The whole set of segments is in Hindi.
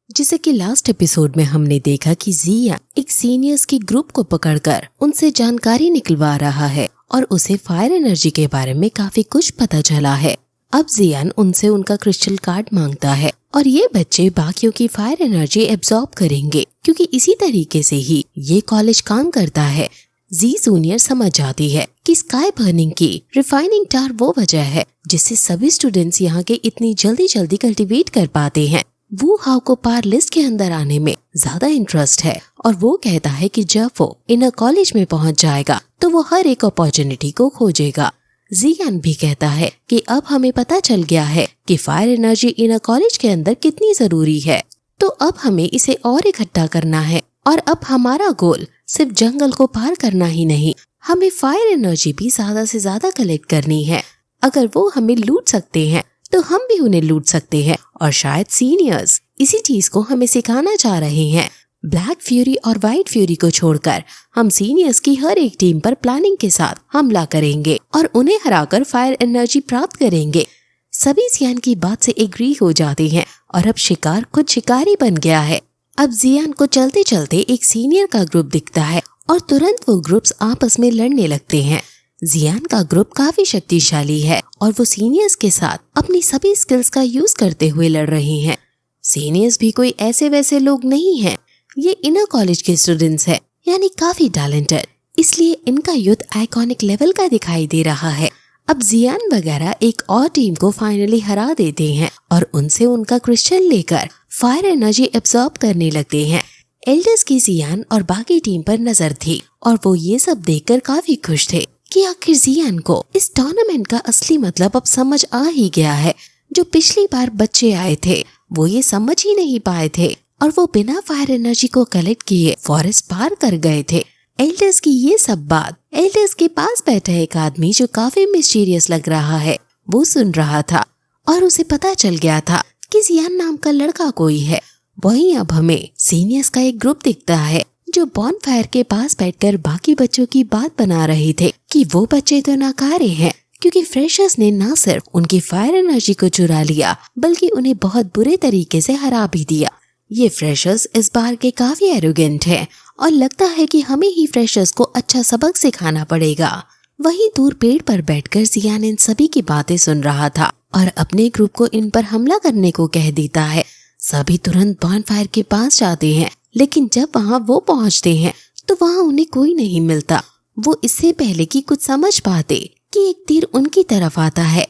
जैसे कि लास्ट एपिसोड में हमने देखा कि जियान एक सीनियर्स के ग्रुप को पकड़कर उनसे जानकारी निकलवा रहा है और उसे फायर एनर्जी के बारे में काफी कुछ पता चला है। अब जियान उनसे उनका क्रिस्टल कार्ड मांगता है और ये बच्चे बाकियों की फायर एनर्जी एब्जॉर्ब करेंगे क्योंकि इसी तरीके से ही ये कॉलेज काम करता है। जी जूनियर समझ जाती है कि स्काई बर्निंग की रिफाइनिंग टार वो वजह है जिससे सभी स्टूडेंट्स यहाँ के इतनी जल्दी कल्टीवेट कर पाते हैं। वू हाउ को पार लिस्ट के अंदर आने में ज्यादा इंटरेस्ट है और वो कहता है कि जब वो इनर कॉलेज में पहुंच जाएगा तो वो हर एक अपॉर्चुनिटी को खोजेगा। जियान भी कहता है कि अब हमें पता चल गया है कि फायर एनर्जी इनर कॉलेज के अंदर कितनी जरूरी है, तो अब हमें इसे और इकट्ठा करना है और अब हमारा गोल सिर्फ जंगल को पार करना ही नहीं, हमें फायर एनर्जी भी ज्यादा से ज्यादा कलेक्ट करनी है। अगर वो हमें लूट सकते हैं तो हम भी उन्हें लूट सकते हैं और शायद सीनियर्स इसी चीज को हमें सिखाना चाह रहे हैं। ब्लैक फ्यूरी और व्हाइट फ्यूरी को छोड़कर हम सीनियर्स की हर एक टीम पर प्लानिंग के साथ हमला करेंगे और उन्हें हराकर फायर एनर्जी प्राप्त करेंगे। सभी जियान की बात से एग्री हो जाते हैं और अब शिकार खुद शिकारी बन गया है। अब जियान को चलते चलते एक सीनियर का ग्रुप दिखता है और तुरंत वो ग्रुप्स आपस में लड़ने लगते हैं। जियान का ग्रुप काफी शक्तिशाली है और वो सीनियर्स के साथ अपनी सभी स्किल्स का यूज करते हुए लड़ रहे हैं। सीनियर्स भी कोई ऐसे वैसे लोग नहीं हैं, ये इनर कॉलेज के स्टूडेंट्स हैं, यानी काफी टैलेंटेड, इसलिए इनका युद्ध आइकॉनिक लेवल का दिखाई दे रहा है। अब जियान वगैरह एक और टीम को फाइनली हरा देते हैं और उनसे उनका क्रिस्टल लेकर फायर एनर्जी एब्जॉर्ब करने लगते हैं। एल्डर्स की जियान और बाकी टीम पर नजर थी और वो ये सब देखकर काफी खुश थे कि आखिर जियान को इस टूर्नामेंट का असली मतलब अब समझ आ ही गया है। जो पिछली बार बच्चे आए थे वो ये समझ ही नहीं पाए थे और वो बिना फायर एनर्जी को कलेक्ट किए फॉरेस्ट पार कर गए थे। एल्डर्स की ये सब बात एल्डर्स के पास बैठा एक आदमी जो काफी मिस्टीरियस लग रहा है वो सुन रहा था और उसे पता चल गया था कि जियान नाम का लड़का कोई है। वहीं अब हमें सीनियर्स का एक ग्रुप दिखता है जो बॉनफायर के पास बैठकर बाकी बच्चों की बात बना रहे थे कि वो बच्चे तो नाकारे हैं क्योंकि फ्रेशर्स ने न सिर्फ उनकी फायर एनर्जी को चुरा लिया बल्कि उन्हें बहुत बुरे तरीके से हरा भी दिया। ये फ्रेशर्स इस बार के काफी एरोगेंट हैं और लगता है कि हमें ही फ्रेशर्स को अच्छा सबक सिखाना पड़ेगा। वहीं दूर पेड़ पर बैठकर जियान इन सभी की बातें सुन रहा था और अपने ग्रुप को इन पर हमला करने को कह देता है। सभी तुरंत बॉनफायर के पास जाते हैं, लेकिन जब वहाँ वो पहुँचते हैं तो वहाँ उन्हें कोई नहीं मिलता। वो इससे पहले कि कुछ समझ पाते कि एक तीर उनकी तरफ आता है,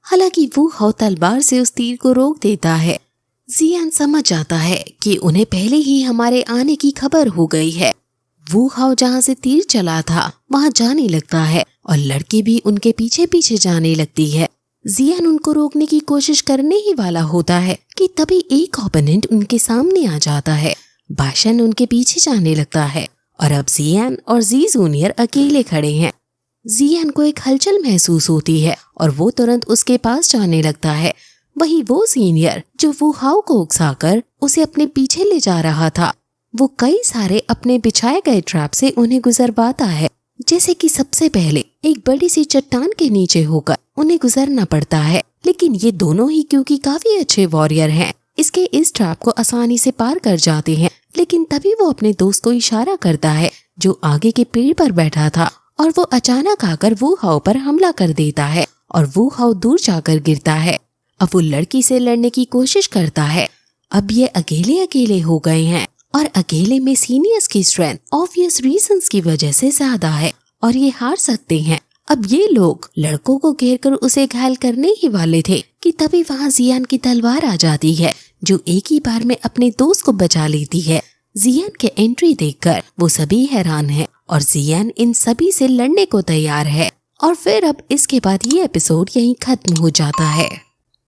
हालांकि वो हाउ तलवार से उस तीर को रोक देता है। जियान समझ जाता है कि उन्हें पहले ही हमारे आने की खबर हो गई है। वो हाउ जहाँ से तीर चला था वहाँ जाने लगता है और लड़की भी उनके पीछे पीछे जाने लगती है। जियान उनको रोकने की कोशिश करने ही वाला होता है कि तभी एक ओपोनेंट उनके सामने आ जाता है। बाशन उनके पीछे जाने लगता है और अब जियान और जी जूनियर अकेले खड़े हैं। जियान को एक हलचल महसूस होती है और वो तुरंत उसके पास जाने लगता है। वहीं वो सीनियर जो वू हाउ को उकसाकर उसे अपने पीछे ले जा रहा था, वो कई सारे अपने बिछाए गए ट्रैप से उन्हें गुजरवाता है। जैसे कि सबसे पहले एक बड़ी सी चट्टान के नीचे होकर उन्हें गुजरना पड़ता है, लेकिन ये दोनों ही क्योंकि काफी अच्छे वॉरियर हैं, इसके इस ट्रैप को आसानी से पार कर जाते हैं। लेकिन तभी वो अपने दोस्त को इशारा करता है जो आगे के पेड़ पर बैठा था और वो अचानक आकर वू हाउ पर हमला कर देता है और वू हाउ दूर जाकर गिरता है। अब वो लड़की से लड़ने की कोशिश करता है। अब ये अकेले अकेले हो गए हैं और अकेले में सीनियर्स की स्ट्रेंथ ऑब्वियस रीजंस की वजह से ज्यादा है और ये हार सकते हैं। अब ये लोग लड़कों को घेरकर उसे घायल करने ही वाले थे कि तभी वहाँ जियान की तलवार आ जाती है जो एक ही बार में अपने दोस्त को बचा लेती है। जियान के एंट्री देखकर वो सभी हैरान हैं और जियान इन सभी से लड़ने को तैयार है। और फिर अब इसके बाद ये एपिसोड यहीं खत्म हो जाता है।